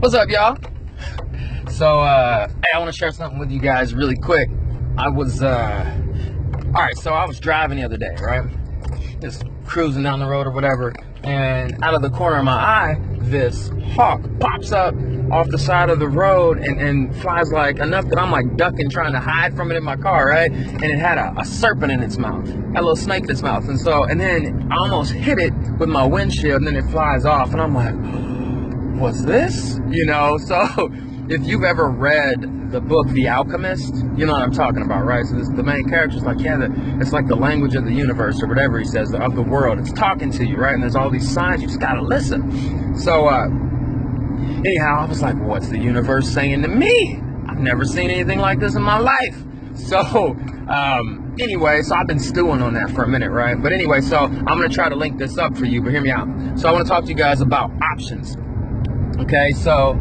What's up, y'all? So, hey, I want to share something with you guys really quick. I was driving the other day, right? Just cruising down the road or whatever, and out of the corner of my eye, this hawk pops up off the side of the road and flies like enough that I'm like ducking, trying to hide from it in my car, right? And it had a serpent in its mouth, had a little snake in its mouth, and then I almost hit it with my windshield, and then it flies off, and I'm like, what's this? So if you've ever read the book The Alchemist, you know what I'm talking about, right? So the main character's like, it's like the language of the universe or whatever he says, of the world. It's talking to you, right? And there's all these signs, you just gotta listen. So anyhow, I was like, what's the universe saying to me? I've never seen anything like this in my life. So anyway, so I've been stewing on that for a minute, right? But anyway, so I'm gonna try to link this up for you, but hear me out. So I wanna talk to you guys about options. Okay, so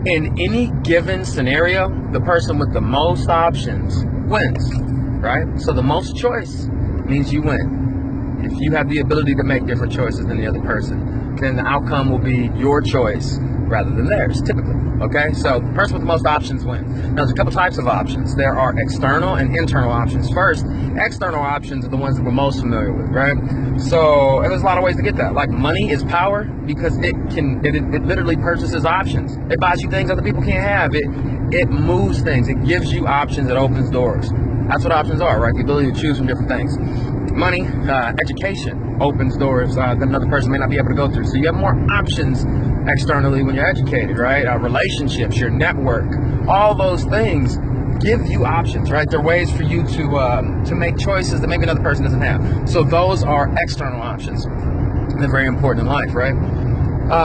in any given scenario, the person with the most options wins, right? So the most choice means you win. If you have the ability to make different choices than the other person, then the outcome will be your choice rather than theirs, typically. Okay, so the person with the most options wins. Now, there's a couple types of options. There are external and internal options. First, external options are the ones that we're most familiar with, right? So, and there's a lot of ways to get that. Like, money is power because it literally purchases options. It buys you things other people can't have. It moves things. It gives you options. It opens doors. That's what options are, right? The ability to choose from different things. Money, education opens doors that another person may not be able to go through. So you have more options externally when you're educated, right? Relationships, your network, all those things give you options, right? They're ways for you to make choices that maybe another person doesn't have. So those are external options. They're very important in life, right?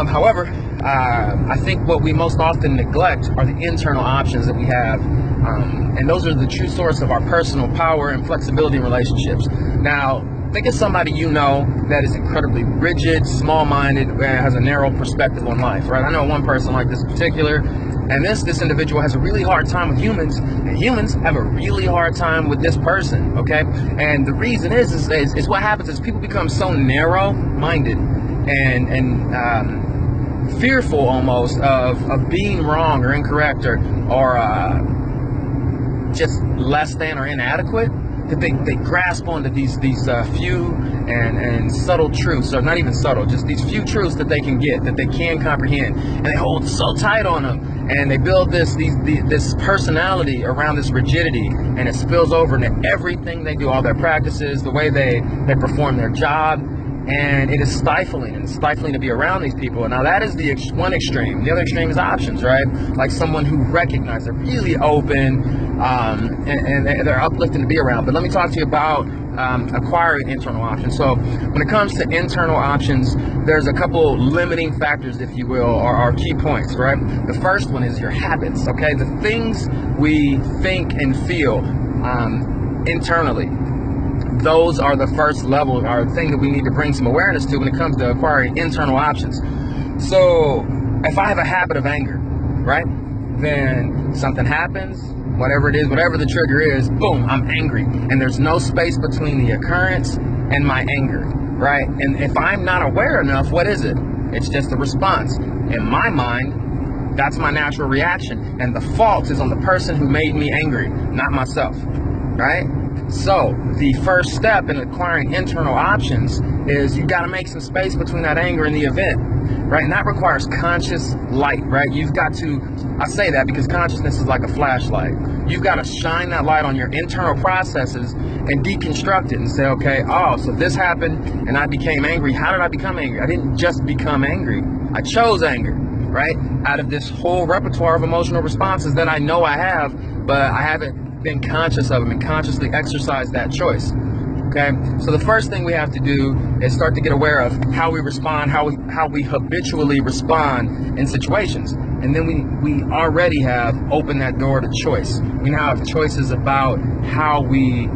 However, I think what we most often neglect are the internal options that we have. And those are the true source of our personal power and flexibility in relationships. Now, think of somebody you know that is incredibly rigid, small-minded, and has a narrow perspective on life, right? I know one person like this in particular, and this individual has a really hard time with humans, and humans have a really hard time with this person, okay? And the reason is what happens is people become so narrow-minded and fearful almost of being wrong or incorrect or just less than or inadequate, that they grasp onto these few and subtle truths, or not even subtle, just these few truths that they can get, that they can comprehend, and they hold so tight on them, and they build this personality around this rigidity, and it spills over into everything they do, all their practices, the way they perform their job. And it is stifling, and it's stifling to be around these people. And now that is the one extreme. The other extreme is options, right? Like someone who recognizes they're really open and they're uplifting to be around. But let me talk to you about acquiring internal options. So when it comes to internal options, there's a couple limiting factors, if you will, or key points, right? The first one is your habits, okay? The things we think and feel internally. Those are the first level, or thing that we need to bring some awareness to when it comes to acquiring internal options. So if I have a habit of anger, right, then something happens, whatever it is, whatever the trigger is, boom, I'm angry. And there's no space between the occurrence and my anger, right? And if I'm not aware enough, what is it? It's just a response. In my mind, that's my natural reaction. And the fault is on the person who made me angry, not myself, right? So the first step in acquiring internal options is you got to make some space between that anger and the event, right? And that requires conscious light, right? You've got to, I say that because consciousness is like a flashlight. You've got to shine that light on your internal processes and deconstruct it and say, okay, oh, so this happened and I became angry. How did I become angry? I didn't just become angry. I chose anger, right? Out of this whole repertoire of emotional responses that I know I have, but I haven't been conscious of them and consciously exercise that choice. Okay, so the first thing we have to do is start to get aware of how we respond, how we habitually respond in situations, and then we already have opened that door to choice. We now have choices about how we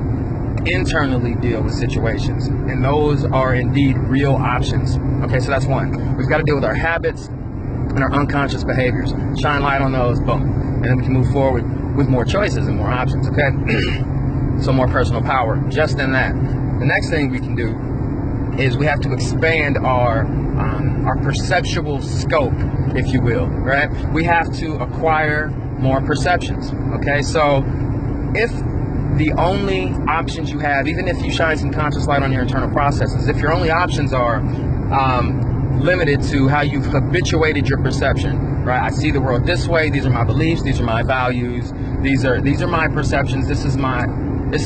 internally deal with situations, and those are indeed real options. Okay, so that's one. We've got to deal with our habits and our unconscious behaviors. Shine light on those, boom, and then we can move forward with more choices and more options, okay? So more personal power, just in that. The next thing we can do is we have to expand our our perceptual scope, if you will, right? We have to acquire more perceptions, okay? So if the only options you have, even if you shine some conscious light on your internal processes, if your only options are limited to how you've habituated your perception, right? I see the world this way. These are my beliefs. These are my values. These are my perceptions. This is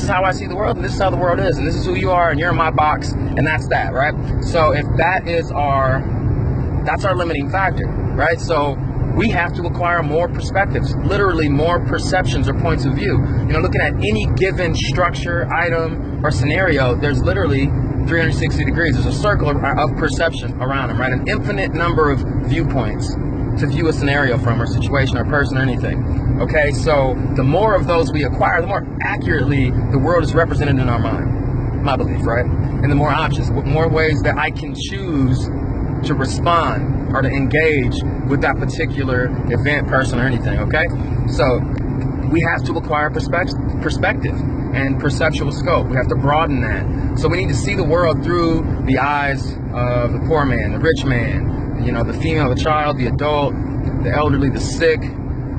how I see the world, and this is how the world is, and this is who you are, and you're in my box, and that's that, right? So if that's our limiting factor, right? So we have to acquire more perspectives, literally more perceptions or points of view. You know, looking at any given structure, item, or scenario, there's literally 360 degrees. There's a circle of perception around them, right? An infinite number of viewpoints to view a scenario from, or situation, or person, or anything. Okay, so the more of those we acquire, the more accurately the world is represented in our mind. My belief, right? And the more options, more ways that I can choose to respond or to engage with that particular event, person, or anything. Okay, so we have to acquire perspective and perceptual scope. We have to broaden that. So we need to see the world through the eyes of the poor man, the rich man, you know, the female, the child, the adult, the elderly, the sick,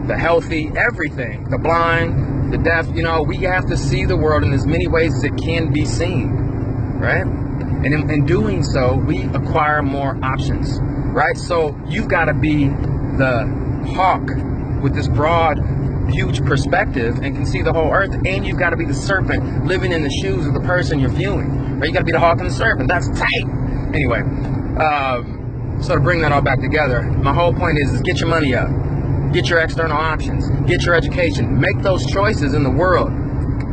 the healthy, everything, the blind, the deaf. You know, we have to see the world in as many ways as it can be seen, right? And in doing so, we acquire more options, right? So you've got to be the hawk with this broad, huge perspective and can see the whole earth, and you've got to be the serpent living in the shoes of the person you're viewing, right? You got to be the hawk and the serpent. That's tight. Anyway, so to bring that all back together, my whole point is get your money up, get your external options, get your education, make those choices in the world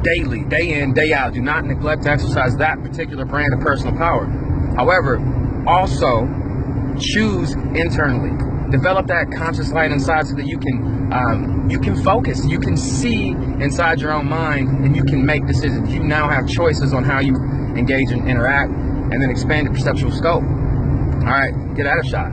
daily, day in, day out. Do not neglect to exercise that particular brand of personal power. However, also choose internally. Develop that conscious light inside so that you can focus, you can see inside your own mind, and you can make decisions. You now have choices on how you engage and interact, and then expand your perceptual scope. All right, get out of shot.